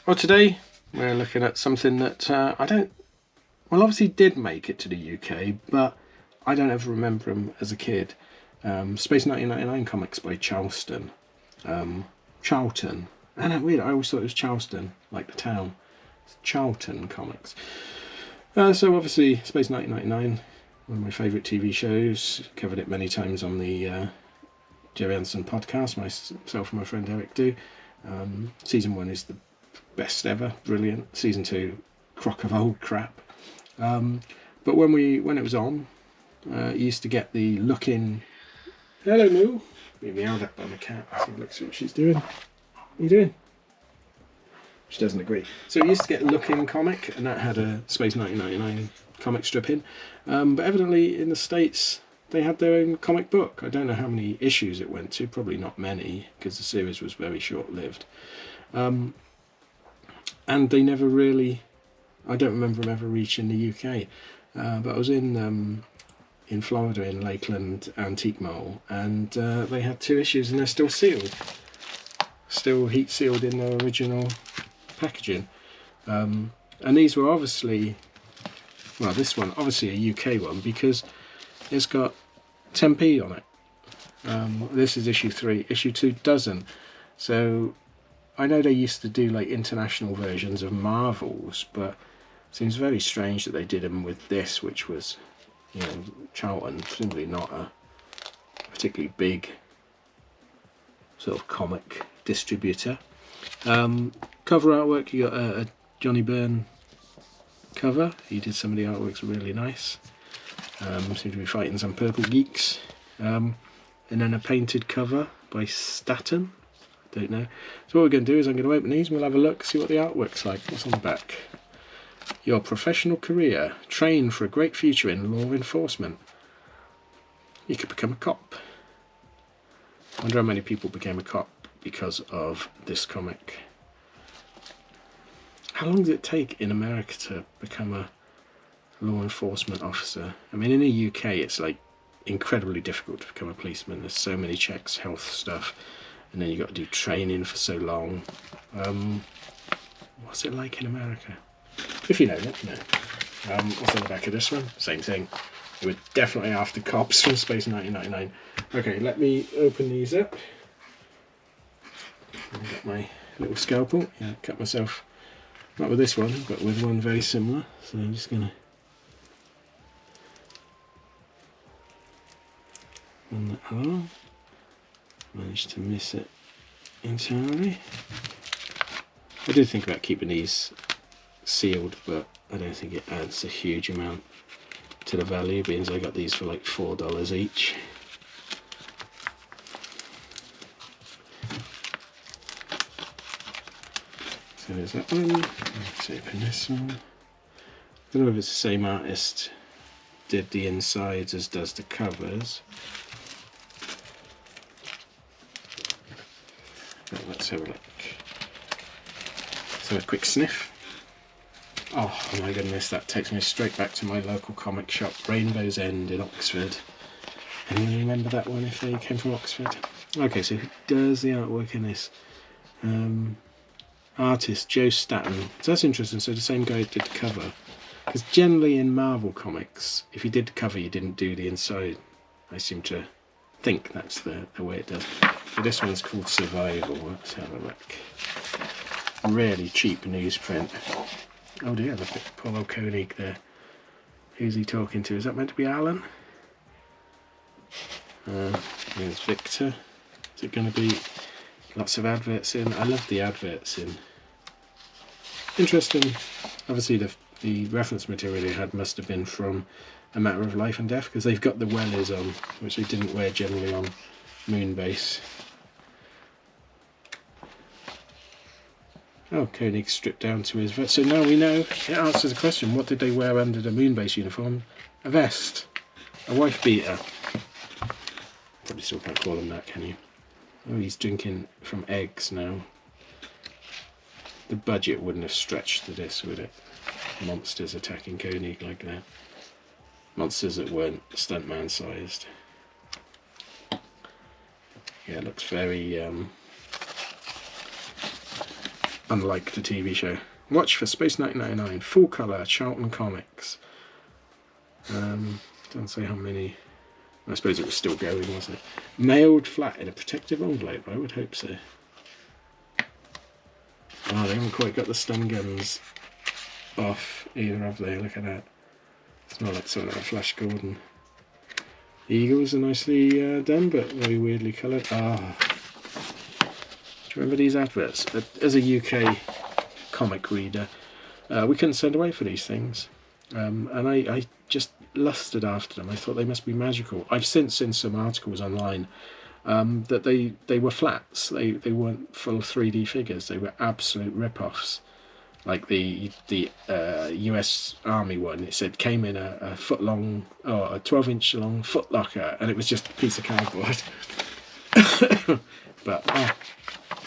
Well, today we're looking at something that obviously did make it to the UK, but I don't ever remember them as a kid. Space 1999 comics by Charlton. Charlton. I know, weird, I always thought it was Charleston, like the town. It's Charlton comics. So obviously, Space 1999, one of my favourite TV shows. Covered it many times on the Jerry Anderson podcast, myself and my friend Eric do. Season 1 is the best ever, brilliant. Season 2, crock of old crap. But when it was on, you used to get the look-in. Hello, Moo. Being meowed at by my cat. Let's see what she's doing. What are you doing? She doesn't agree. So you used to get look-in comic, and that had a Space 1999 comic strip in. But evidently in the States they had their own comic book. I don't know how many issues it went to. Probably not many, because the series was very short-lived. And they never really. I don't remember them ever reaching the UK. But I was in Florida in Lakeland Antique Mall, and they had 2 issues, and they're still sealed. Still heat sealed in their original packaging. And these were obviously, well, this one obviously a UK one because it's got 10p on it. This is issue 3. Issue 2 doesn't. So I know they used to do like international versions of Marvels, but it seems very strange that they did them with this, which was, you know, Charlton, presumably not a particularly big sort of comic distributor. Cover artwork, you got a Johnny Byrne cover. He did some of the artworks really nice. Seem to be fighting some purple geeks. And then a painted cover by Staten. Don't know. So what we're going to do is I'm going to open these and we'll have a look, see what the artwork's like. What's on the back? Your professional career. Train for a great future in law enforcement. You could become a cop. I wonder how many people became a cop because of this comic. How long does it take in America to become a law enforcement officer? I mean, in the UK it's like incredibly difficult to become a policeman. There's so many checks, health stuff, and then you've got to do training for so long. What's it like in America? If you know, let me know. What's on the back of this one? Same thing. They were definitely after cops from Space 1999. Okay, let me open these up. I've got my little scalpel. Yeah, cut myself, not with this one, but with one very similar. So I'm just going to run that along. Managed to miss it entirely. I did think about keeping these sealed, but I don't think it adds a huge amount to the value, being I got these for like $4 each. So there's that one. Let's open this one. I don't know if it's the same artist did the insides as does the covers. But let's have a look. So a quick sniff. Oh my goodness, that takes me straight back to my local comic shop, Rainbow's End in Oxford. Anyone remember that one if they came from Oxford? Okay, so who does the artwork in this? Artist Joe Chadwick. So that's interesting, so the same guy did the cover. Because generally in Marvel comics, if you did the cover you didn't do the inside. I seem to think that's the way it does. So this one's called Survival. Let's have a look. Really cheap newsprint. Oh dear, look at poor old Koenig there. Who's he talking to? Is that meant to be Alan? There's Victor. Is it going to be lots of adverts in? I love the adverts in. Interesting. Obviously the reference material they had must have been from A Matter of Life and Death, because they've got the wellies on, which they didn't wear generally on Moonbase. Oh, Koenig stripped down to his vest. So now we know, it answers the question, what did they wear under the Moonbase uniform? A vest. A wife beater. Probably still can't call him that, can you? Oh, he's drinking from eggs now. The budget wouldn't have stretched to this, would it? Monsters attacking Koenig like that. Monsters that weren't stuntman sized. Yeah, it looks very unlike the TV show. Watch for Space 1999, full colour, Charlton Comics. Don't say how many. I suppose it was still going, wasn't it? Mailed flat in a protective envelope, I would hope so. Oh, they haven't quite got the stun guns off either, have they? Look at that. It's not like something like a Flash Gordon. The eagles are nicely done, but very weirdly coloured. Ah. Do you remember these adverts? As a UK comic reader, we couldn't send away for these things. And I just lusted after them. I thought they must be magical. I've since seen some articles online that they were flats. They weren't full 3D figures. They were absolute rip-offs. Like the US Army one, it said came in a foot long, or a 12-inch long foot locker, and it was just a piece of cardboard. But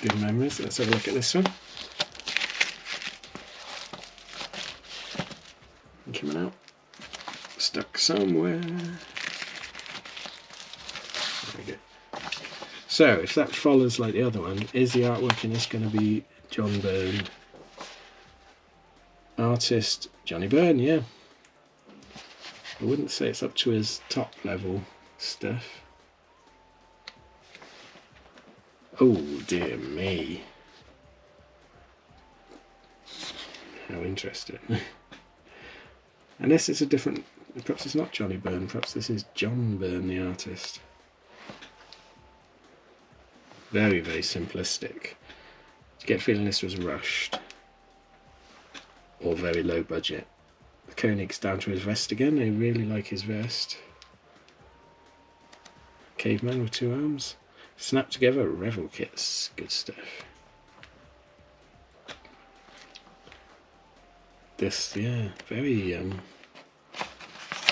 good memories. Let's have a look at this one. Coming out, stuck somewhere. There we go. So if that follows like the other one, is the artwork in this going to be John Byrne? Artist Johnny Byrne, yeah. I wouldn't say it's up to his top level stuff. Oh dear me. How interesting. Unless it's a different, perhaps it's not Johnny Byrne, perhaps this is John Byrne, the artist. Very, very simplistic. You get a feeling this was rushed. Or very low budget. The Koenig's down to his vest again, I really like his vest. Caveman with 2 arms. Snap together revel kits, good stuff. This, yeah, very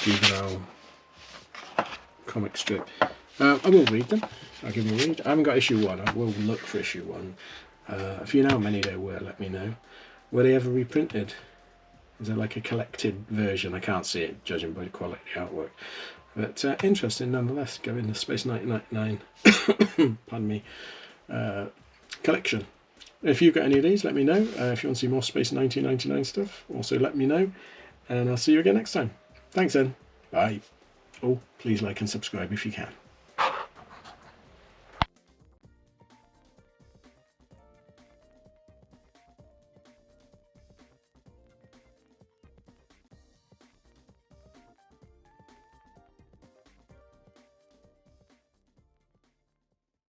juvenile comic strip. I will read them. I'll give them a read. I haven't got issue 1. I will look for issue 1. If you know how many there were, let me know. Were they ever reprinted? Is there like a collected version? I can't see it, judging by the quality of the artwork. But interesting nonetheless. Go in the Space 1999 pardon me, collection. If you've got any of these, let me know. If you want to see more Space 1999 stuff, also let me know. And I'll see you again next time. Thanks then. Bye. Oh, please like and subscribe if you can.